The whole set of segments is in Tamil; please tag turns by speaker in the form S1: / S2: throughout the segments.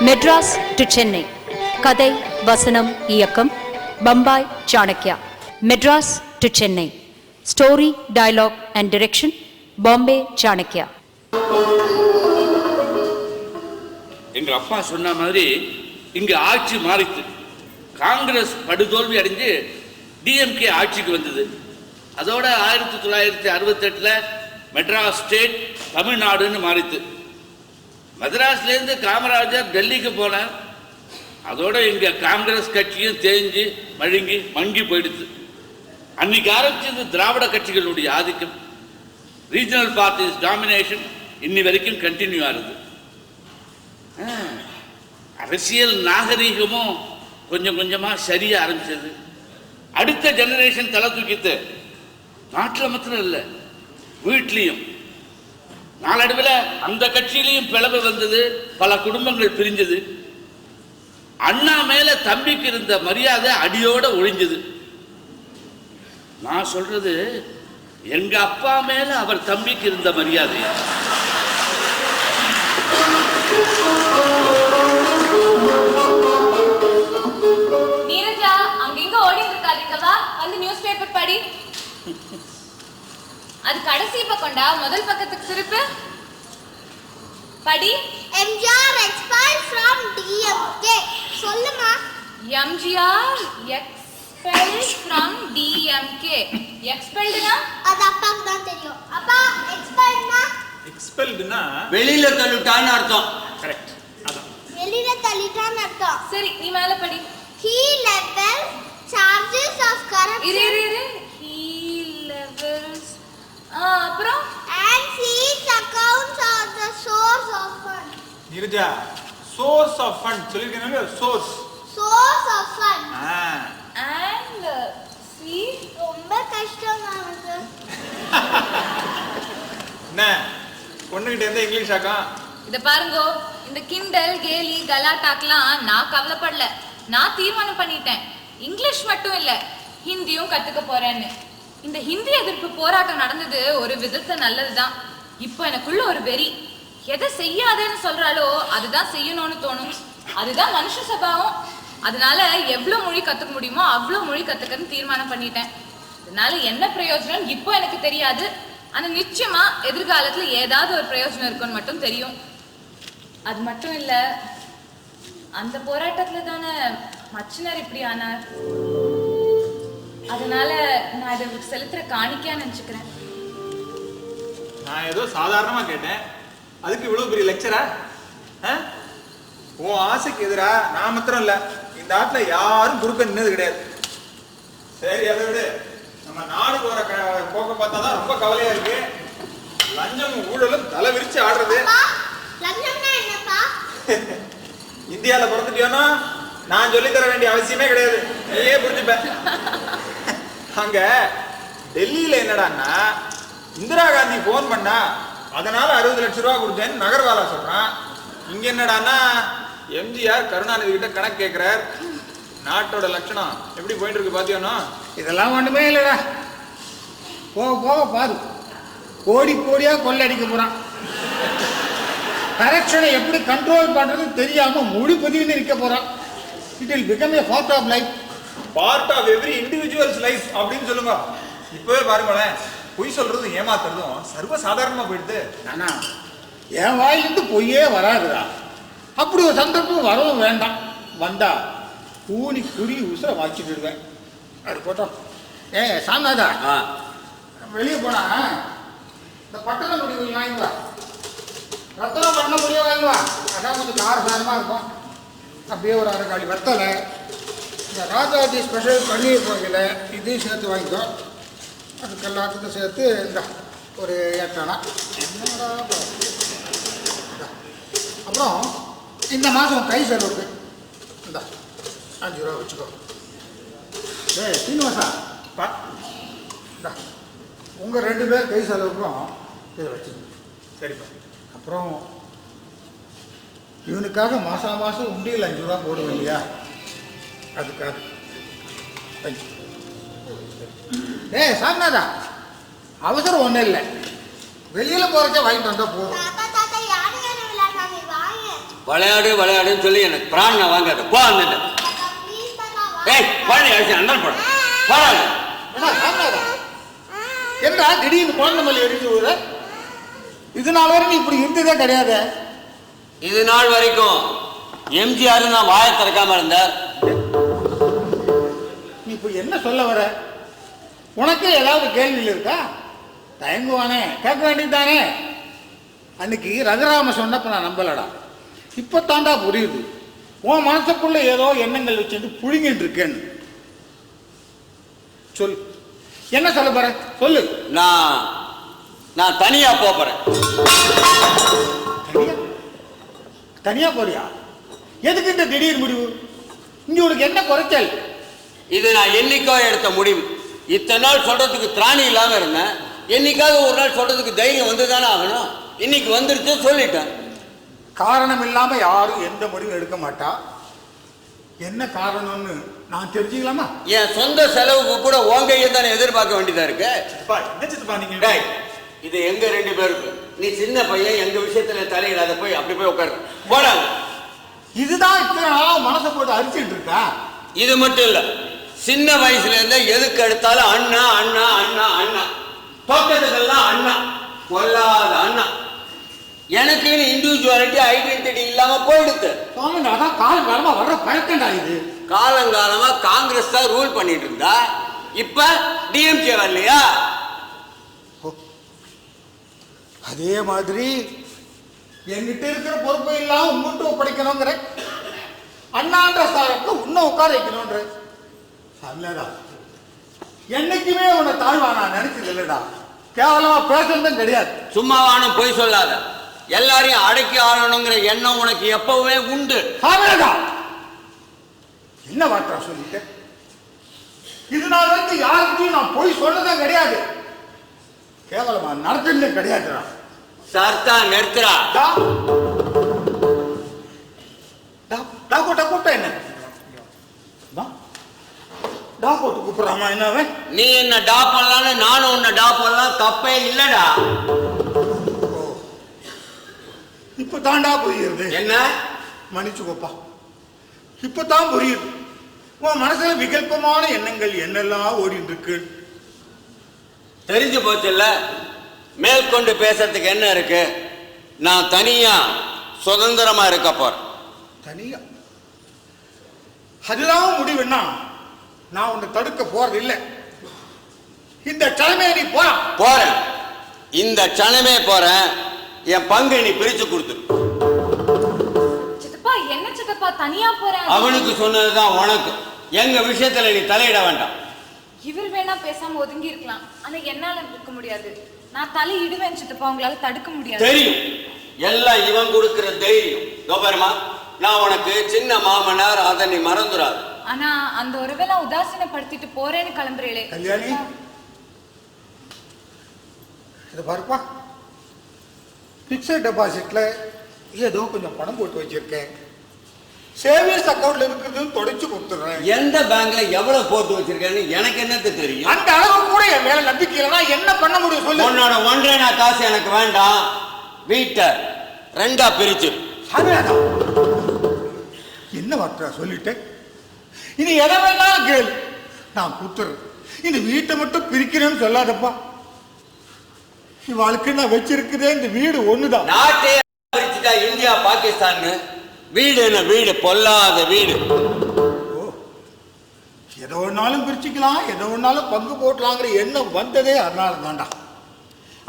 S1: மெட்ராஸ் டு சென்னை. கதை, வசனம், இயக்கம் Bombay Chanakya. Madras to Chennai. Story, dialogue and direction Bombay Chanakya.
S2: எங்க அப்பா சொன்ன மாதிரி இங்க ஆட்சி மாறித்து. காங்கிரஸ் படுதோல்வி அடைஞ்சு டிஎம்கே ஆட்சிக்கு வந்தது. அதோட 1968 மெட்ராஸ் ஸ்டேட் தமிழ்நாடுன்னு மாறித்து. மദ്രാஸ்லேருந்து காமராஜர் டெல்லிக்கு போனார். அதோட இங்க காங்கிரஸ் கட்சியும் தேஞ்சு மழுங்கி மங்கி போயிடுது. அன்னைக்கு ஆரம்பிச்சது திராவிட கட்சிகளுடைய ஆதிக்கம். ரீஜனல் பார்ட்டிஸ் டாமினேஷன் இன்னி வரைக்கும் கண்டினியூ ஆகுது. அரசியல் நாகரீகமும் கொஞ்சம் கொஞ்சமாக சரிய ஆரம்பிச்சது. அடுத்த ஜெனரேஷன் தலை தூக்கித்து. நாட்டில் மாத்திரம் இல்லை, வீட்லேயும் நாளடைவில் அந்த கட்சியிலையும் பிளவு வந்தது. பல குடும்பங்கள் பிரிஞ்சது. அண்ணா மேல தம்பிக்கு இருந்த மரியாதை அடியோட ஒழிஞ்சது. நான் சொல்றது எங்க அப்பா மேல அவர் தம்பிக்கு இருந்த மரியாதை.
S3: நீரஜா, அங்க ஓடி இருக்காதீங்கவா, வந்து நியூஸ் பேப்பர் படி. அது கடைசி பக்கம்டா, முதல் பக்கத்துக்கு திருப்பு படி.
S4: MGR expelled from DMK. சொல்லுமா.
S3: MGR expelled from DMK. expelledனா
S4: அது அப்பாக்கு தான் தெரியும். அப்பா, expelledனா
S5: expelledனா
S2: வெளியில தள்ளிட்டான்னு அர்த்தம்.
S5: கரெக்ட், அதான்
S4: வெளியில தள்ளிட்டான்னு அர்த்தம்.
S3: சரி, நீ மேல படி.
S4: He levels charges of corruption.
S3: He levels அப்புறம்
S4: and sees accounts of the source of fund.
S5: Neeraja, source of fund சொல்லிருக்கேனே, source
S4: of fund.
S3: and see.
S4: ரொம்ப கஷ்டமா இருக்கு.
S5: என்ன பொண்ணுகிட்ட எந்த இங்கிலீஷ் ஆக்கா?
S3: இத பாருங்க, இந்த கிண்டல் கேலி கலாட்டாக்கெல்லாம் நான் கவலைப்படல. நான் தீர்மானம் பண்ணிட்டேன், இங்கிலீஷ் மட்டும் இல்ல, ஹிந்தியும் கத்துக்க போறேன்னு. இந்த ஹிந்தி எதிர்ப்பு போராட்டம் நடந்தது ஒரு விதத்தை நல்லதுதான். இப்போ எனக்குள்ள ஒரு வெறி. எதை செய்யாதேன்னு சொல்றாலோ அதுதான் செய்யணும்னு தோணும். அதுதான் மனுஷ சபாவம். அதனால எவ்வளவு மொழி கத்துக்க முடியுமோ அவ்வளவு மொழி கத்துக்கன்னு தீர்மானம் பண்ணிட்டேன். அதனால என்ன பிரயோஜனம் இப்போ எனக்கு தெரியாது. ஆனா நிச்சயமா எதிர்காலத்துல ஏதாவது ஒரு பிரயோஜனம் இருக்குன்னு மட்டும் தெரியும். அது மட்டும் இல்ல, அந்த போராட்டத்துல தானே மச்சினர் இப்படி ஆனார். அதனால நான் இதை செலுத்துற காணிக்கையா நினைச்சுக்கிறேன்.
S5: நான் ஏதோ சாதாரணமா கேட்டேன், அதுக்கு இவ்வளவு பெரிய லெக்சரா? உன் ஆசைக்கு எதிரா நான் மாத்திரம் இல்ல, இந்த ஆட்டுல யாரும் குறுக்க நின்னது கிடையாது. சரி, அதை விடு. நம்ம நாடு போற போக்க பார்த்தாதான் ரொம்ப கவலையா இருக்கு. லஞ்சம் ஊழலும் தலை விரிச்சு ஆடுறது.
S4: லஞ்சம்னா என்னப்பா?
S5: இந்தியால பிறந்துட்டியோன்னா நான் சொல்லி தர வேண்டிய அவசியமே கிடையாது, நீயே புரிஞ்சுப்ப. அங்க டெல்லியில என்னடான்னா, இந்திரா காந்தி போன் பண்ணா அதனால 60 லட்சம் ரூபாய் கொடுத்தேன்னு நகர்வாலா சொல்றான். இங்க என்னடான்னா எம்ஜிஆர் கருணாநிதி கிட்ட கணக்கு கேட்கிறார். நாட்டோட லட்சணம் எப்படி போயிட்டு இருக்கு பாத்தியோனா?
S6: இதெல்லாம் ஒண்ணுமே இல்லடா. போக போக பாரு, கோடி கோடியா கொள்ளடிக்க போறான். கரெக்ஷனை எப்படி கண்ட்ரோல் பண்றது தெரியாம மொழி பதிவுன்னு இருக்க போறான். It will become a part of life.
S5: Part of every individuals life அப்படின்னு சொல்லுங்க. இப்பவே பாருங்களேன், பொய் சொல்றதும் ஏமாத்துறதும் சர்வ சாதாரணமா போயிடுது.
S6: ஆனா என் வாயிலிருந்து பொய்யே வராதுடா. அப்படி ஒரு சந்தர்ப்பம் வரவும் வேண்டாம். வந்தா கூனி குடி உசுர வாக்கிட்டுடுவேன். அது போட்டோம். சாமிநாதா, வெளியே போனா இந்த பட்டண முடிவு வாங்கிவா, ரத்தன பண்ண முடியும் வாங்குவா. அதான் கொஞ்சம் காரசாரமா இருக்கும். அப்படியே ஒரு அரைக்காளி வெத்தலை, இந்த ராஜாஜி ஸ்பெஷல் பன்னீர் கோயில இதையும் சேர்த்து வாங்கிக்கோ. அதுக்கு எல்லாத்துக்கும் சேர்த்து இந்த ஒரு 8 அணா. அப்புறம் இந்த மாதம் கை செலவுக்கு இந்த 5 ரூபா வச்சுக்கோ. சீனிவாசா, இந்த உங்கள் 2 பேர் கை செலவுக்கும் இதை வச்சுக்கோ.
S5: சரிப்பா.
S6: அப்புறம் இவனுக்காக மாதம் உண்டியில் 5 ரூபா போடுவேன் இல்லையா, அதுக்காக. சாமிநாதா, அவசரம் ஒன்றும் இல்லை, வெளியில் போகிறச்சே வாங்கிட்டு வந்தால் போதும்.
S7: விளையாடுன்னு சொல்லி எனக்கு பிராணனை வாங்காத போ அந்த
S4: Please, Tata.
S7: ஏய் குழந்தை அடிச்சு அந்த போட போடாது
S6: என்னடா திடீர்னு குழந்தை மேலே எரிஞ்சு விடுற? இது நாள் வரை நீ இப்படி இருந்ததே கிடையாது.
S7: இது நாள் வரைக்கும் எம்ஜிஆர் நான் வாயை திறக்காம இருந்தார்.
S6: நீ இப்போ என்ன சொல்ல வர? உனக்கு ஏதாவது கேள்வியில் இருக்கா? தயங்குவானே, கேட்க வேண்டியதானே. அன்னைக்கு ரகுராம சொன்னப்ப நான் நம்பலடா. இப்போ தாண்டா புரியுது. உன் மனசுக்குள்ள ஏதோ எண்ணங்கள் வச்சுட்டு புழுங்கிட்டு இருக்கேன்னு. சொல்லு, என்ன சொல்ல போற? சொல்லு.
S7: நான் தனியா போறேன்.
S6: தனியா தனியா போறியா? எதுக்கு இந்த திடீர் முடிவு? இங்க உனக்கு என்ன குறைச்சல்?
S7: இது நான் என்னைக்கோ எடுத்த முடிவு. இத்தனை நாள் சொல்றதுக்கு திராணி இல்லாம இருந்தேன். என்னைக்காவது ஒரு நாள் சொல்றதுக்கு தைரியம் வந்துதானே ஆகணும். இன்னைக்கு வந்துருச்சு, சொல்லிட்டேன்.
S6: காரணம் இல்லாம யாரும் எந்த முடிவும் எடுக்க மாட்டா. என்ன காரணம்னு நான் தெரிஞ்சுக்கலாமா?
S7: என் சொந்த செலவுக்கு கூட உங்கையே தானே எதிர்பார்க்க வேண்டியதா இருக்கு.
S5: என்ன சித்தப்பா நீங்க?
S7: டேய், இது எங்க 2 பேருக்கு. நீ சின்ன பையன், எங்க விஷயத்துல தலையிடாத, போய் அப்படி போய் உட்காரு போடாது.
S6: இதுதான் இத்தனை நாளா மனசை போட்டு அரிச்சிட்டு இருக்கா?
S7: இது மட்டும் இல்ல, சின்ன வயசுல இருந்தே எதுக்கு எடுத்தாலும் அண்ணா அண்ணா அண்ணா அண்ணா, தோட்டத்துக்கெல்லாம் அண்ணா, கொல்லாத அண்ணா. எனக்கு இண்டிவிஜுவாலிட்டி ஐடென்டிட்டி இல்லாம போயிடுது.
S6: அதான் காலங்காலமா வர்ற பழக்கண்டா இது.
S7: காலங்காலமா காங்கிரஸ் தான் ரூல் பண்ணிட்டு இருந்தா, இப்ப டிஎம்கே வரலையா?
S6: அதே மாதிரி என்கிட்ட இருக்கிற பொறுப்பை எல்லாம் உங்கள்கிட்ட ஒப்படைக்கணுங்கிற, அண்ணான்ற ஸ்தானத்துல உன்னை உட்கார வைக்கணும்ன்ற. அல்லடா, என்னைக்குமே உன்னை தாழ்வா நான் நினைச்சது இல்லடா. கேவலமா பேசுறதும் கிடையாது.
S7: சும்மாவானும் போய் சொல்லாத. எல்லாரையும் அடக்கி ஆளணுங்கிற எண்ணம் உனக்கு எப்பவுமே உண்டு.
S6: என்ன வார்த்தை சொல்லிட்டு? இது நாள் வரைக்கும் யாருக்கிட்டையும் நான் போய் சொன்னதும் கிடையாது. கேவலமா நடத்துனதே கிடையாதுடா.
S7: சர்த்தா நிறுத்துறா.
S6: கூட்ட என்ன போட்டு கூப்பிடுறாமா? என்ன
S7: நீ என்ன டா பண்ணலான்னு நானும் உன்னை டா பண்ணலாம், தப்பே இல்லடா.
S6: இப்ப தாண்டா புரியுது.
S7: என்ன
S6: மன்னிச்சுக்கோப்பா, இப்பதான் புரியுது உன் மனசுல விகல்பமான எண்ணங்கள் என்னெல்லாம் ஓடிட்டு இருக்கு.
S7: தெரிஞ்சு போச்சுல்ல. மேற்கொண்டு பேசுறதுக்கு என்ன இருக்கு? நான் தனியா சுதந்திரமா இருக்க போறேன்.
S6: தனியா? அதுதான் முடிவுன்னா நான் உன்னை தடுக்க போறது இல்லை. இந்த கிழமையை நீ
S7: போறேன். இந்த சனமே போறேன். என் பங்கை நீ பிரிச்சு கொடுத்துரு.
S3: சித்தப்பா, என்ன சித்தப்பா தனியா போறேன்?
S7: அவனுக்கு சொன்னதுதான் உனக்கு. எங்க விஷயத்துல நீ தலையிட வேண்டாம்.
S3: இவர் வேணா பேசாம ஒதுங்கி இருக்கலாம், ஆனா என்னால இருக்க முடியாது. நான் தலையிடுவேன் சித்தப்பா, உங்களால தடுக்க முடியாது.
S7: தெரியும், எல்லாம் இவன் கொடுக்கிற தைரியம். கோபரமா, நான் உனக்கு சின்ன மாமனார், அதை நீ மறந்துடாது.
S3: ஆனா அந்த ஒருவேளை உதாசீனப்படுத்திட்டு போறேன்னு கிளம்புறீங்களே.
S6: கல்யாணி, இதை பாருப்பா, பிக்சட் டெபாசிட்ல ஏதோ கொஞ்சம் பணம் போட்டு வச்சிருக்கேன். சேவிங்ஸ் அக்கௌண்ட்ல இருக்கிறது தொடச்சு கொடுத்துறேன்.
S7: எந்த பேங்க்ல எவ்வளவு போட்டு வச்சிருக்கேன்னு எனக்கு என்னது தெரியும்?
S6: அந்த அளவு கூட என் மேல நம்பிக்கை இல்லைன்னா என்ன பண்ண முடியும் சொல்லு?
S7: உன்னோட 1.5 காசு எனக்கு வேண்டாம். வீட்டை 2ஆ பிரிச்சு.
S6: என்ன வார்த்தை சொல்லிட்டேன்? இனி எதை வேணாலும் கேளு, நான் குத்துறேன். இந்த வீட்டை மட்டும் பிரிக்கிறேன்னு சொல்லாதப்பா. இவாளுக்கு நான் வச்சிருக்கிறதே இந்த வீடு ஒண்ணுதான்.
S7: நாட்டே பிரிச்சுட்டா இந்தியா பாகிஸ்தான். வீடு என்ன வீடு, பொல்லாத வீடு.
S6: எதோ ஒன்னாலும் பிரிச்சுக்கலாம், எதோ ஒன்னாலும் பங்கு போட்டலாங்கிற எண்ணம் வந்ததே அதனால தாண்டா.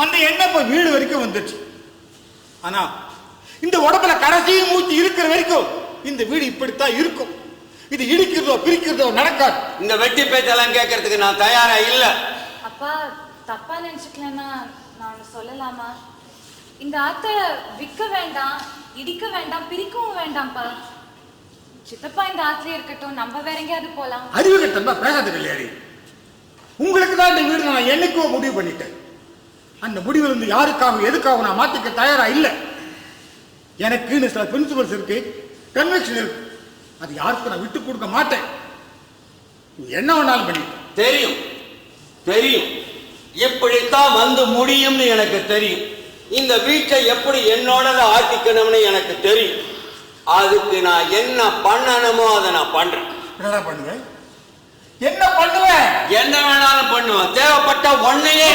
S6: அந்த எண்ணம் இப்ப வீடு வரைக்கும் வந்துச்சு. ஆனா இந்த உடம்புல கடைசி மூச்சு இருக்கிற வரைக்கும் இந்த வீடு இப்படித்தான் இருக்கும். இது இடிக்கிறதோ பிரிக்கிறதோ நடக்காது.
S7: இந்த வெட்டி பேச்செல்லாம் கேட்கறதுக்கு நான் தயாரா இல்ல.
S3: அப்பா தப்பா நினைச்சுக்கலன்னா நான் ஒண்ணு சொல்லலாமா? இந்த ஆத்த விற்க வேண்டாம், இடிக்க வேண்டாம், பிரிக்கவும் வேண்டாம்ப்பா. சித்தப்பா இந்த ஆத்திலே இருக்கட்டும், நம்ம வேற எங்கேயாவது போலாம்.
S6: அறிவு கட்டா பேசாத கல்யாணி. உங்களுக்கு தான் இந்த வீடு நான் என்னைக்கோ முடிவு பண்ணிட்டேன். அந்த முடிவு இருந்து யாருக்காக எதுக்காக நான் மாத்திக்க தயாரா இல்லை. எனக்கு சில பிரின்சிபல்ஸ் இருக்கு, கன்வெக்ஷன் இருக்கு. அது யாருக்கும் நான் விட்டு கொடுக்க மாட்டேன். என்ன வேணாலும் பண்ணி.
S7: தெரியும் தெரியும், இப்படித்தான் வந்து முடியும்னு எனக்கு தெரியும். இந்த வீட்டை எப்படி என்னோட ஆக்கிக்கணும்னு எனக்கு தெரியும். அதுக்கு நான் என்ன பண்ணணுமோ அதை நான் பண்றேன்.
S6: என்னடா பண்ணுவேன்? என்ன பண்ணுவேன்?
S7: என்ன வேணாலும் பண்ணுவேன். தேவைப்பட்ட ஒன்னையே